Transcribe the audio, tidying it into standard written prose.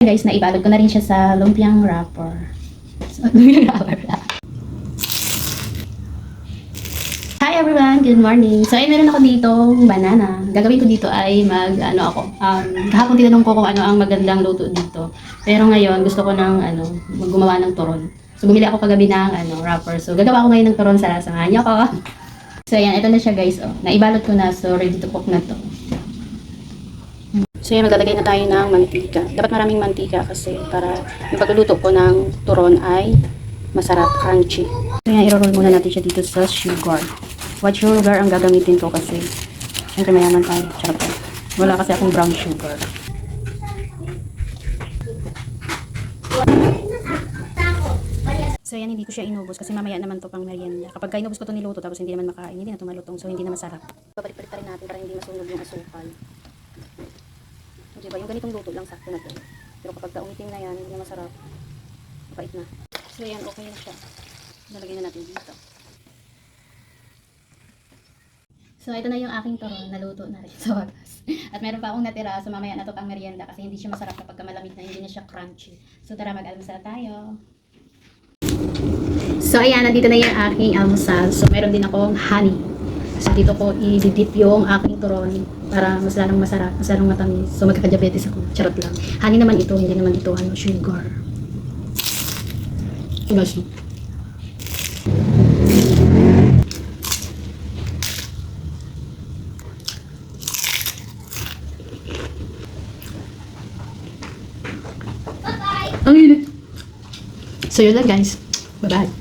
Guys, naibalot ko na rin siya sa lumpiang wrapper. Hi everyone! Good morning! So, meron ako ditong banana. Gagawin ko dito ay kahapon tinanong ko kung ano ang magandang luto dito. Pero ngayon, gusto ko gumawa ng turon. So, bumili ako kagabi ng wrapper. So, gagawa ko ngayon ng turon. Samahan niyo ko. So, ayan, ito na siya guys. Oh. Naibalot ko na. So, ready to cook na to. So, yan, maglalagay na tayo ng mantika. Dapat maraming mantika kasi para yung pagluluto ko ng turon ay masarap, crunchy. So, yan, i-roll muna natin siya dito sa sugar. White sugar ang gagamitin ko kasi syempre mayaman tayo. Charot. Wala kasi akong brown sugar. So, yan, hindi ko siya inubos kasi mamaya naman to pang merienda. Kapag inubos ko to niluto tapos hindi naman makain, hindi na to malutong. So, hindi na masarap. Babalik-balik pa rin natin para hindi masunog yung asukal. Diba, yung ganitong luto lang sakto na to. Pero kapag umitim na yan, hindi na masarap. Mapait na. So yan, okay na siya. Nalagay na natin dito. So ito na yung aking turon, naluto na rin sa wakas. At meron pa akong natira, so mamaya na to pang merienda kasi hindi siya masarap kapag malamig na, hindi na siya crunchy. So tara, mag-almusal tayo. So ayan, nandito na yung aking almusal. So meron din akong honey. So dito ko i-dip yung aking turon para mas lalong masarap, mas lalong matamis. So magkaka-diabetes ako. Charot lang. Honey naman ito, hindi naman ito sugar. So guys. Ang init. So yun lang guys. Bye-bye.